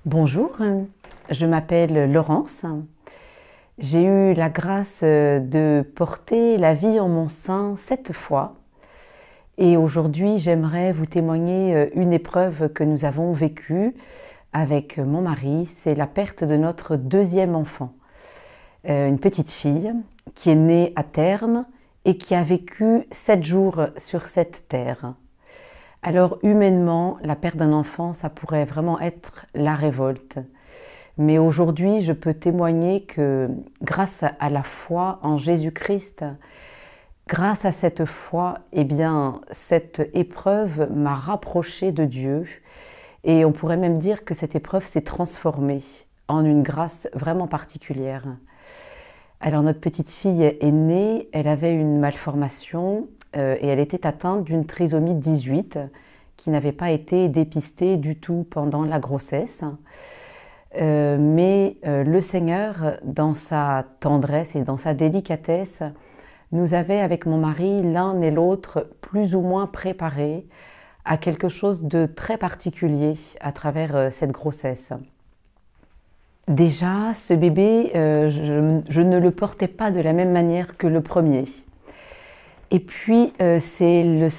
Bonjour, je m'appelle Laurence. J'ai eu la grâce de porter la vie en mon sein 7 fois. Et aujourd'hui, j'aimerais vous témoigner une épreuve que nous avons vécue avec mon mari. C'est la perte de notre deuxième enfant. Une petite fille qui est née à terme et qui a vécu 7 jours sur cette terre. Alors humainement, la perte d'un enfant, ça pourrait vraiment être la révolte. Mais aujourd'hui, je peux témoigner que grâce à la foi en Jésus-Christ, grâce à cette foi, eh bien, cette épreuve m'a rapprochée de Dieu. Et on pourrait même dire que cette épreuve s'est transformée en une grâce vraiment particulière. Alors notre petite fille est née, elle avait une malformation et elle était atteinte d'une trisomie 18 qui n'avait pas été dépistée du tout pendant la grossesse. Mais le Seigneur, dans sa tendresse et dans sa délicatesse, nous avait avec mon mari, l'un et l'autre, plus ou moins préparés à quelque chose de très particulier à travers cette grossesse. Déjà, ce bébé, je ne le portais pas de la même manière que le premier. Et puis, c'est la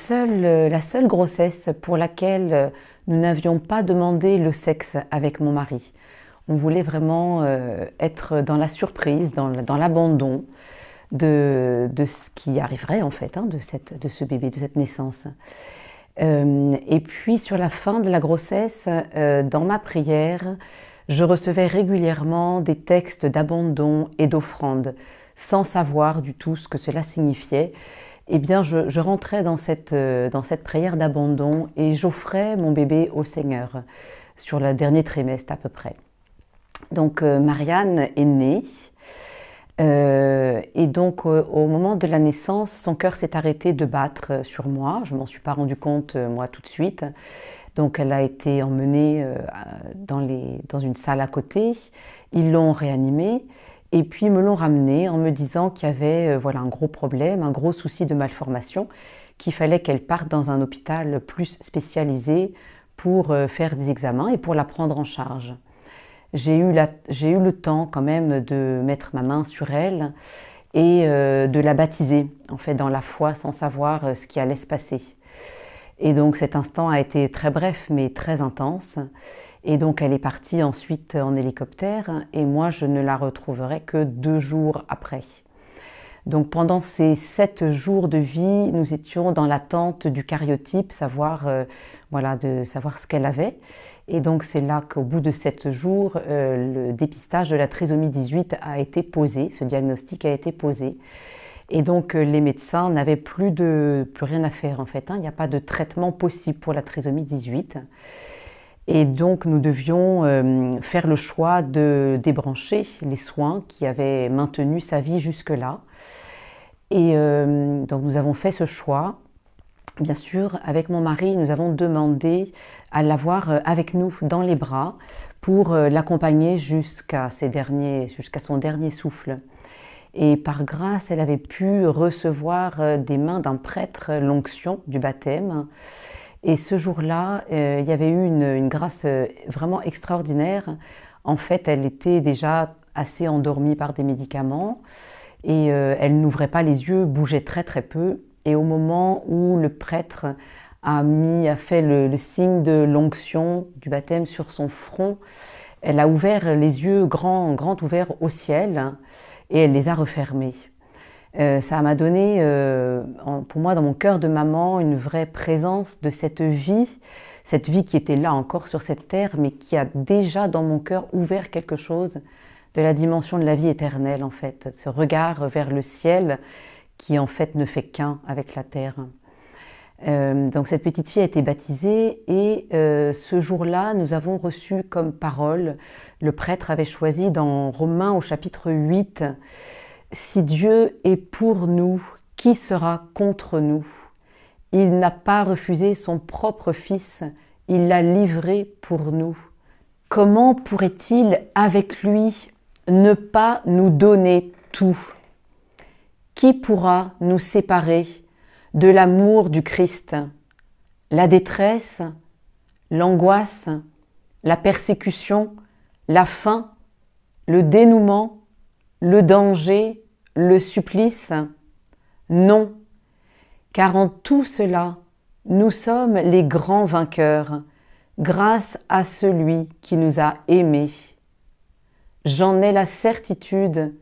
seule grossesse pour laquelle nous n'avions pas demandé le sexe avec mon mari. On voulait vraiment être dans la surprise, dans l'abandon de ce qui arriverait en fait, de ce bébé, de cette naissance. Et puis, sur la fin de la grossesse, dans ma prière, je recevais régulièrement des textes d'abandon et d'offrande, sans savoir du tout ce que cela signifiait. Eh bien, je rentrais dans cette prière d'abandon et j'offrais mon bébé au Seigneur, sur le dernier trimestre à peu près. Donc, Marianne est née, et donc au moment de la naissance, son cœur s'est arrêté de battre sur moi. Je ne m'en suis pas rendu compte, moi, tout de suite. Donc elle a été emmenée dans une salle à côté, ils l'ont réanimée et puis me l'ont ramenée en me disant qu'il y avait un gros problème, un gros souci de malformation, qu'il fallait qu'elle parte dans un hôpital plus spécialisé pour faire des examens et pour la prendre en charge. J'ai eu le temps quand même de mettre ma main sur elle et de la baptiser en fait dans la foi sans savoir ce qui allait se passer. Et donc cet instant a été très bref mais très intense. Et donc elle est partie ensuite en hélicoptère et moi je ne la retrouverai que 2 jours après. Donc pendant ces 7 jours de vie, nous étions dans l'attente du cariotype, de savoir ce qu'elle avait. Et donc c'est là qu'au bout de 7 jours, le dépistage de la trisomie 18 a été posé, ce diagnostic a été posé. Et donc les médecins n'avaient plus rien à faire en fait. Il n'y a pas de traitement possible pour la trisomie 18. Et donc nous devions faire le choix de débrancher les soins qui avaient maintenu sa vie jusque-là. Et donc nous avons fait ce choix. Bien sûr, avec mon mari, nous avons demandé à l'avoir avec nous dans les bras pour l'accompagner jusqu'à son dernier souffle. Et par grâce, elle avait pu recevoir des mains d'un prêtre l'onction du baptême. Et ce jour-là, il y avait eu une grâce vraiment extraordinaire. En fait, elle était déjà assez endormie par des médicaments et elle n'ouvrait pas les yeux, bougeait très très peu. Et au moment où le prêtre a fait le signe de l'onction du baptême sur son front, elle a ouvert les yeux grands ouverts au ciel et elle les a refermés. Ça m'a donné, pour moi, dans mon cœur de maman, une vraie présence de cette vie qui était là encore sur cette terre, mais qui a déjà dans mon cœur ouvert quelque chose de la dimension de la vie éternelle, en fait. Ce regard vers le ciel qui, en fait, ne fait qu'un avec la terre. Donc cette petite fille a été baptisée et ce jour-là, nous avons reçu comme parole, le prêtre avait choisi dans Romains au chapitre 8, « Si Dieu est pour nous, qui sera contre nous? Il n'a pas refusé son propre Fils, il l'a livré pour nous. Comment pourrait-il, avec lui, ne pas nous donner tout? Qui pourra nous séparer de l'amour du Christ? La détresse, l'angoisse, la persécution, la faim, le dénouement, le danger, le supplice? Non, car en tout cela, nous sommes les grands vainqueurs, grâce à celui qui nous a aimés. J'en ai la certitude,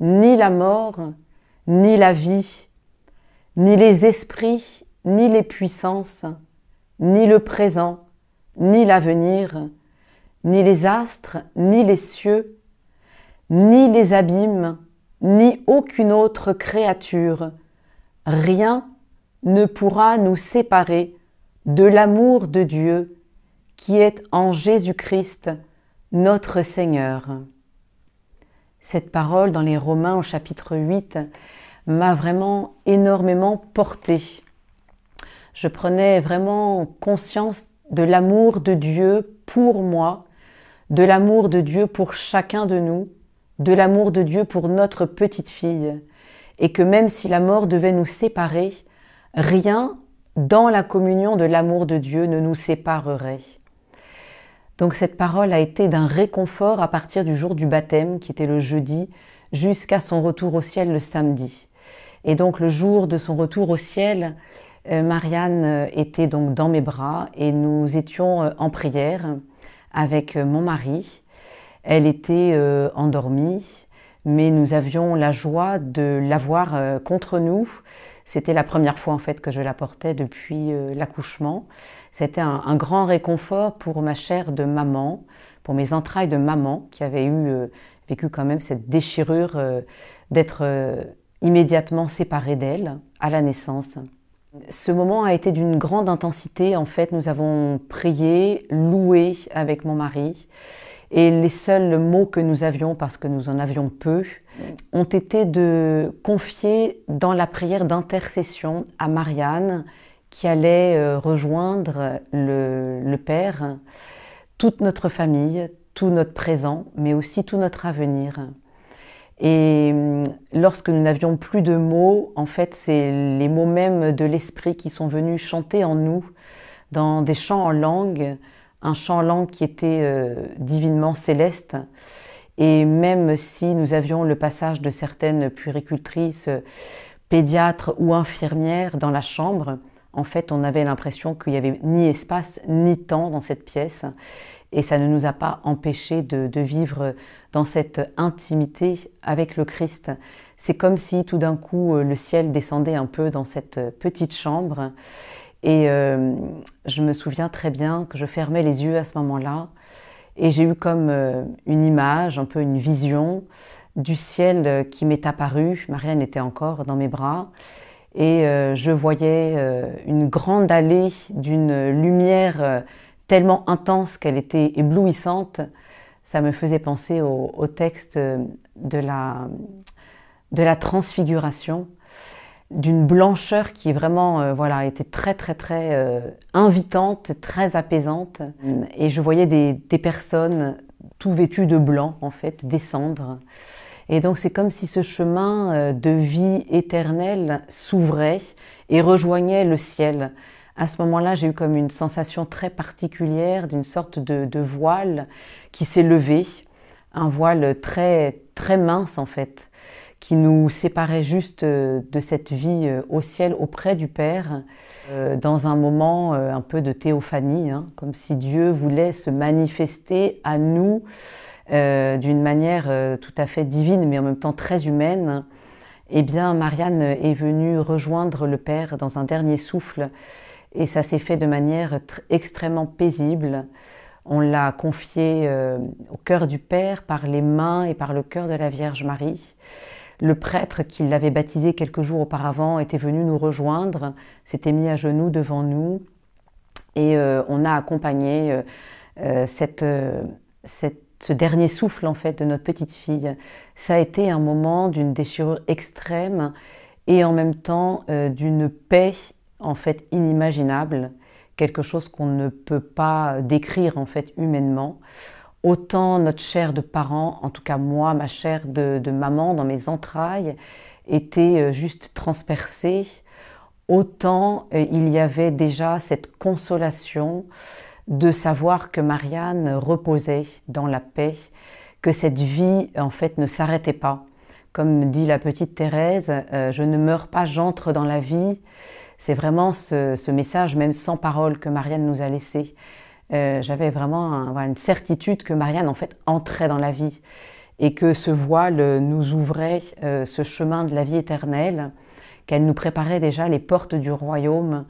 ni la mort, ni la vie, ni les esprits, ni les puissances, ni le présent, ni l'avenir, ni les astres, ni les cieux, ni les abîmes, ni aucune autre créature, rien ne pourra nous séparer de l'amour de Dieu qui est en Jésus-Christ, notre Seigneur. Cette parole dans les Romains au chapitre 8 m'a vraiment énormément portée. Je prenais vraiment conscience de l'amour de Dieu pour moi, de l'amour de Dieu pour chacun de nous, de l'amour de Dieu pour notre petite fille, et que même si la mort devait nous séparer, rien dans la communion de l'amour de Dieu ne nous séparerait. Donc cette parole a été d'un réconfort à partir du jour du baptême, qui était le jeudi, jusqu'à son retour au ciel le samedi. Et donc le jour de son retour au ciel, Marianne était donc dans mes bras et nous étions en prière avec mon mari. Elle était endormie, mais nous avions la joie de l'avoir contre nous. C'était la première fois en fait que je la portais depuis l'accouchement. C'était un grand réconfort pour ma chair de maman, pour mes entrailles de maman qui avait vécu quand même cette déchirure d'être immédiatement séparée d'elle à la naissance. Ce moment a été d'une grande intensité. En fait, nous avons prié, loué avec mon mari. Et les seuls mots que nous avions, parce que nous en avions peu, ont été de confier dans la prière d'intercession à Marianne, qui allait rejoindre le Père, toute notre famille, tout notre présent, mais aussi tout notre avenir. Et lorsque nous n'avions plus de mots, en fait, c'est les mots mêmes de l'Esprit qui sont venus chanter en nous, dans des chants en langue, un chant en langue qui était divinement céleste. Et même si nous avions le passage de certaines puéricultrices, pédiatres ou infirmières dans la chambre, en fait, on avait l'impression qu'il n'y avait ni espace ni temps dans cette pièce. Et ça ne nous a pas empêchés de vivre dans cette intimité avec le Christ. C'est comme si tout d'un coup le ciel descendait un peu dans cette petite chambre. Et je me souviens très bien que je fermais les yeux à ce moment-là. Et j'ai eu comme une image, un peu une vision du ciel qui m'est apparu. Marianne était encore dans mes bras. Et je voyais une grande allée d'une lumière tellement intense qu'elle était éblouissante. Ça me faisait penser au texte de la transfiguration, d'une blancheur qui vraiment était très invitante, très apaisante. Et je voyais des personnes tout vêtues de blanc en fait descendre. Et donc c'est comme si ce chemin de vie éternelle s'ouvrait et rejoignait le ciel. À ce moment-là, j'ai eu comme une sensation très particulière d'une sorte de voile qui s'est levé, un voile très mince en fait, qui nous séparait juste de cette vie au ciel auprès du Père, dans un moment un peu de théophanie, comme si Dieu voulait se manifester à nous d'une manière tout à fait divine, mais en même temps très humaine. Eh bien, Marianne est venue rejoindre le Père dans un dernier souffle, et ça s'est fait de manière extrêmement paisible. On l'a confiée au cœur du Père par les mains et par le cœur de la Vierge Marie. Le prêtre qui l'avait baptisée quelques jours auparavant était venu nous rejoindre, s'était mis à genoux devant nous, et on a accompagné ce dernier souffle en fait de notre petite fille. Ça a été un moment d'une déchirure extrême et en même temps d'une paix en fait inimaginable, quelque chose qu'on ne peut pas décrire en fait humainement. Autant notre chair de parent, en tout cas moi, ma chair de maman dans mes entrailles, était juste transpercée, autant il y avait déjà cette consolation de savoir que Marianne reposait dans la paix, que cette vie en fait ne s'arrêtait pas. Comme dit la petite Thérèse, je ne meurs pas, j'entre dans la vie. C'est vraiment ce message, même sans parole, que Marianne nous a laissé. J'avais vraiment voilà, une certitude que Marianne en fait entrait dans la vie et que ce voile nous ouvrait ce chemin de la vie éternelle, qu'elle nous préparait déjà les portes du royaume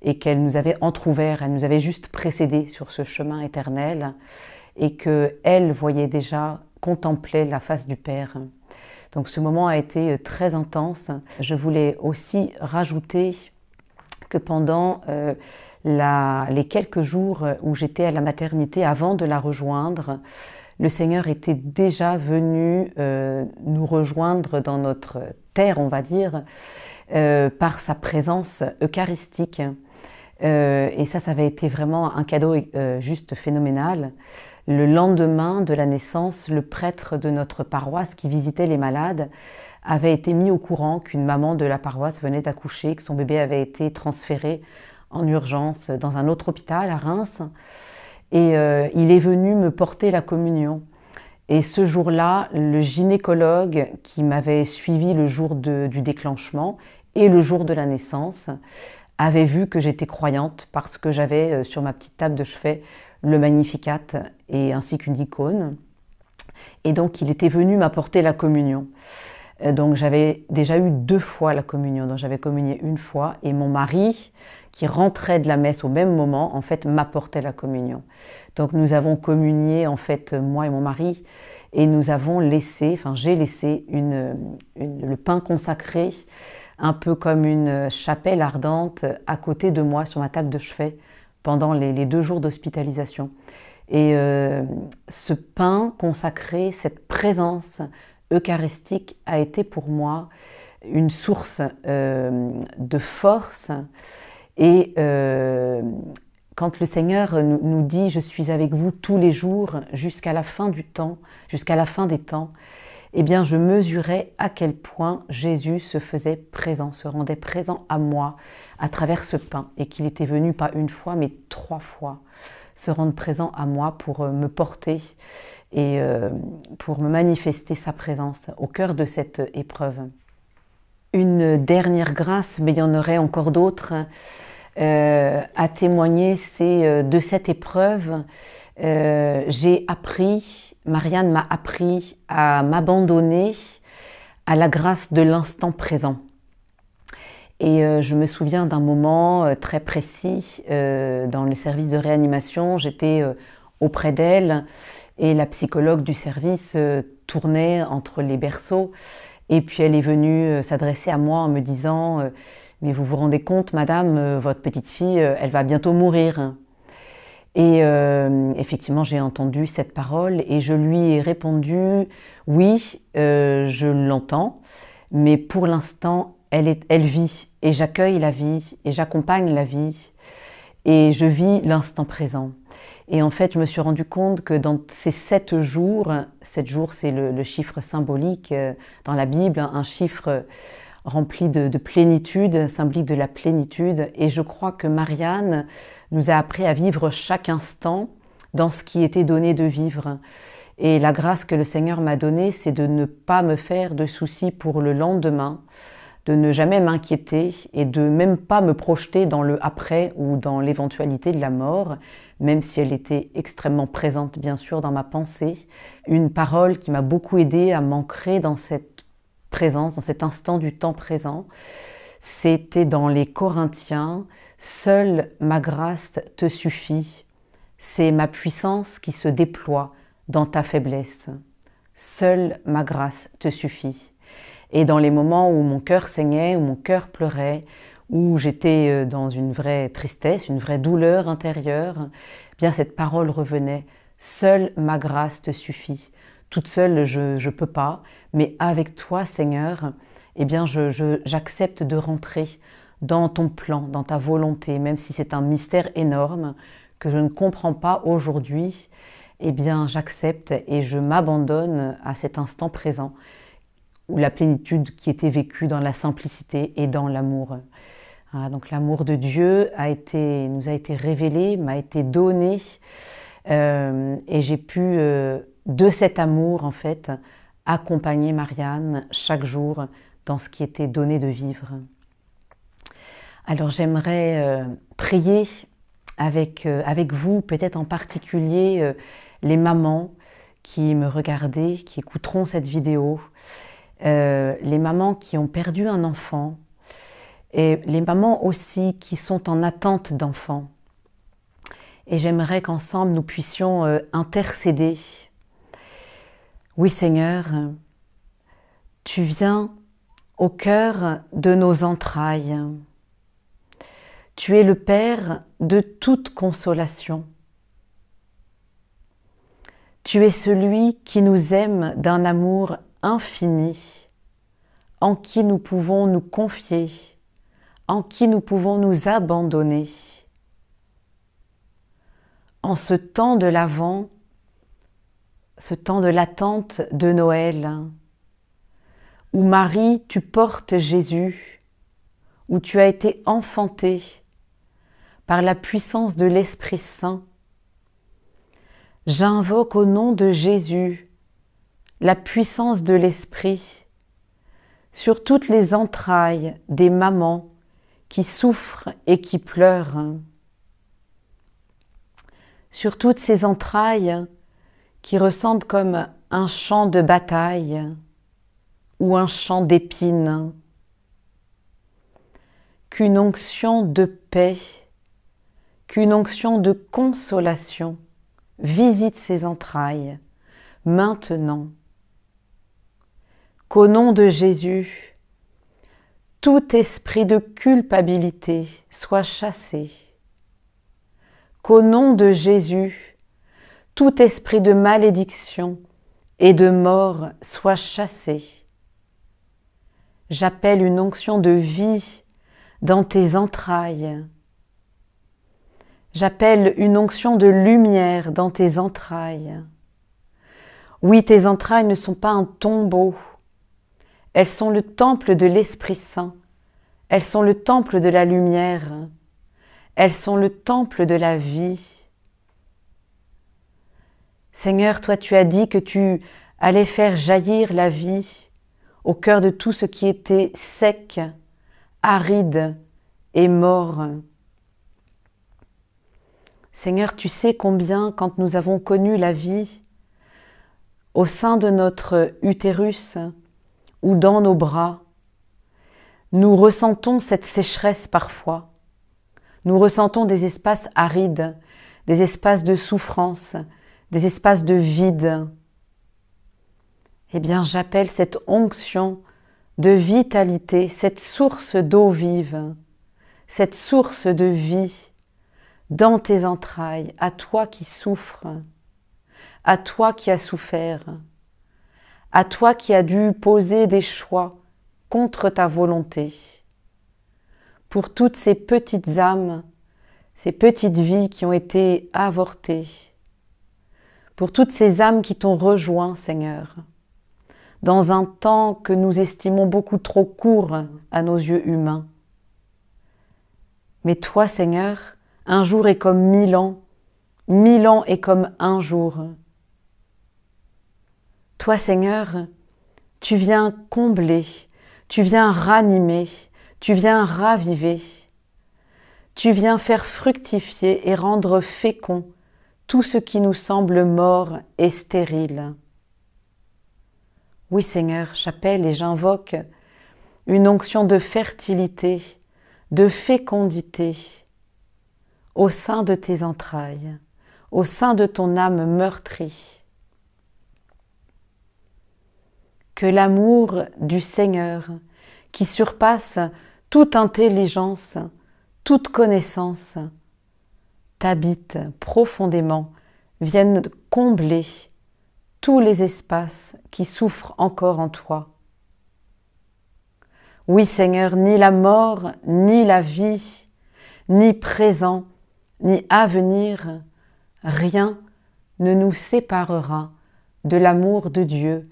et qu'elle nous avait entrouvert, elle nous avait juste précédé sur ce chemin éternel et qu'elle voyait déjà, contemplait la face du Père. Donc ce moment a été très intense. Je voulais aussi rajouter que pendant les quelques jours où j'étais à la maternité avant de la rejoindre, le Seigneur était déjà venu nous rejoindre dans notre terre, on va dire, par sa présence eucharistique. Et ça avait été vraiment un cadeau juste phénoménal. Le lendemain de la naissance, le prêtre de notre paroisse qui visitait les malades avait été mis au courant qu'une maman de la paroisse venait d'accoucher, que son bébé avait été transféré en urgence dans un autre hôpital à Reims. Et il est venu me porter la communion. Et ce jour-là, le gynécologue qui m'avait suivi le jour du déclenchement et le jour de la naissance avait vu que j'étais croyante parce que j'avais sur ma petite table de chevet le Magnificat et ainsi qu'une icône. Et donc il était venu m'apporter la communion. Donc j'avais déjà eu 2 fois la communion, donc j'avais communié une fois et mon mari, qui rentrait de la messe au même moment, en fait m'apportait la communion. Donc nous avons communié, en fait, moi et mon mari, et nous avons laissé, enfin j'ai laissé le pain consacré, un peu comme une chapelle ardente à côté de moi sur ma table de chevet pendant les 2 jours d'hospitalisation. Et ce pain consacré, cette présence eucharistique a été pour moi une source de force. Et quand le Seigneur nous dit « Je suis avec vous tous les jours jusqu'à la fin du temps, jusqu'à la fin des temps », eh bien je mesurais à quel point Jésus se faisait présent, se rendait présent à moi à travers ce pain et qu'il était venu pas une fois mais 3 fois se rendre présent à moi pour me porter et pour me manifester sa présence au cœur de cette épreuve. Une dernière grâce, mais il y en aurait encore d'autres, à témoigner, c'est de cette épreuve. J'ai appris, Marianne m'a appris à m'abandonner à la grâce de l'instant présent. Et je me souviens d'un moment très précis dans le service de réanimation. J'étais auprès d'elle et la psychologue du service tournait entre les berceaux. Et puis elle est venue s'adresser à moi en me disant « Mais vous vous rendez compte, madame, votre petite fille, elle va bientôt mourir ». Et effectivement, j'ai entendu cette parole et je lui ai répondu « Oui, je l'entends, mais pour l'instant, elle vit et j'accueille la vie et j'accompagne la vie et je vis l'instant présent ». Et en fait, je me suis rendu compte que dans ces 7 jours, 7 jours c'est le chiffre symbolique dans la Bible, un chiffre rempli de plénitude, symbolique de la plénitude. Et je crois que Marianne nous a appris à vivre chaque instant dans ce qui était donné de vivre. Et la grâce que le Seigneur m'a donnée, c'est de ne pas me faire de soucis pour le lendemain, de ne jamais m'inquiéter et de même pas me projeter dans le après ou dans l'éventualité de la mort, même si elle était extrêmement présente bien sûr dans ma pensée. Une parole qui m'a beaucoup aidée à m'ancrer dans cette présence, dans cet instant du temps présent, c'était dans les Corinthiens « Seule ma grâce te suffit, c'est ma puissance qui se déploie dans ta faiblesse. Seule ma grâce te suffit ». Et dans les moments où mon cœur saignait, où mon cœur pleurait, où j'étais dans une vraie tristesse, une vraie douleur intérieure, eh bien cette parole revenait « Seule ma grâce te suffit ». Toute seule, je ne peux pas, mais avec toi, Seigneur, eh bien j'accepte de rentrer dans ton plan, dans ta volonté, même si c'est un mystère énorme que je ne comprends pas aujourd'hui, eh bien j'accepte et je m'abandonne à cet instant présent, où la plénitude qui était vécue dans la simplicité et dans l'amour. Ah, donc l'amour de Dieu nous a été révélé, m'a été donné, et j'ai pu, de cet amour en fait, accompagner Marianne chaque jour dans ce qui était donné de vivre. Alors j'aimerais prier avec vous, peut-être en particulier les mamans qui me regardaient, qui écouteront cette vidéo, les mamans qui ont perdu un enfant, et les mamans aussi qui sont en attente d'enfants. Et j'aimerais qu'ensemble nous puissions intercéder. Oui Seigneur, tu viens au cœur de nos entrailles. Tu es le Père de toute consolation. Tu es celui qui nous aime d'un amour infini, en qui nous pouvons nous confier, en qui nous pouvons nous abandonner. En ce temps de l'Avent, ce temps de l'attente de Noël, où Marie, tu portes Jésus, où tu as été enfanté par la puissance de l'Esprit Saint, j'invoque au nom de Jésus la puissance de l'Esprit sur toutes les entrailles des mamans qui souffrent et qui pleurent, sur toutes ces entrailles qui ressentent comme un champ de bataille ou un champ d'épines, qu'une onction de paix, qu'une onction de consolation visite ces entrailles maintenant, qu'au nom de Jésus, tout esprit de culpabilité soit chassé, qu'au nom de Jésus, tout esprit de malédiction et de mort soit chassé. J'appelle une onction de vie dans tes entrailles. J'appelle une onction de lumière dans tes entrailles. Oui, tes entrailles ne sont pas un tombeau. Elles sont le temple de l'Esprit Saint. Elles sont le temple de la lumière. Elles sont le temple de la vie. Seigneur, toi tu as dit que tu allais faire jaillir la vie au cœur de tout ce qui était sec, aride et mort. Seigneur, tu sais combien, quand nous avons connu la vie au sein de notre utérus ou dans nos bras, nous ressentons cette sécheresse parfois. Nous ressentons des espaces arides, des espaces de souffrance, des espaces de vide. Eh bien, j'appelle cette onction de vitalité, cette source d'eau vive, cette source de vie dans tes entrailles, à toi qui souffres, à toi qui as souffert, à toi qui as dû poser des choix contre ta volonté, pour toutes ces petites âmes, ces petites vies qui ont été avortées, pour toutes ces âmes qui t'ont rejoint, Seigneur, dans un temps que nous estimons beaucoup trop court à nos yeux humains. Mais toi, Seigneur, un jour est comme 1000 ans est comme un jour. Toi, Seigneur, tu viens combler, tu viens ranimer, tu viens raviver, tu viens faire fructifier et rendre fécond tout ce qui nous semble mort et stérile. Oui, Seigneur, j'appelle et j'invoque une onction de fertilité, de fécondité au sein de tes entrailles, au sein de ton âme meurtrie. Que l'amour du Seigneur, qui surpasse toute intelligence, toute connaissance, t'habite profondément, vienne combler tous les espaces qui souffrent encore en toi. Oui, Seigneur, ni la mort, ni la vie, ni présent, ni avenir, rien ne nous séparera de l'amour de Dieu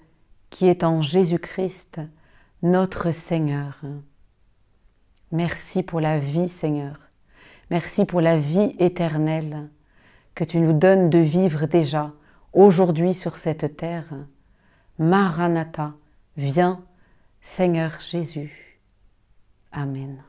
qui est en Jésus-Christ, notre Seigneur. Merci pour la vie, Seigneur. Merci pour la vie éternelle que tu nous donnes de vivre déjà aujourd'hui sur cette terre. Maranatha, viens, Seigneur Jésus. Amen.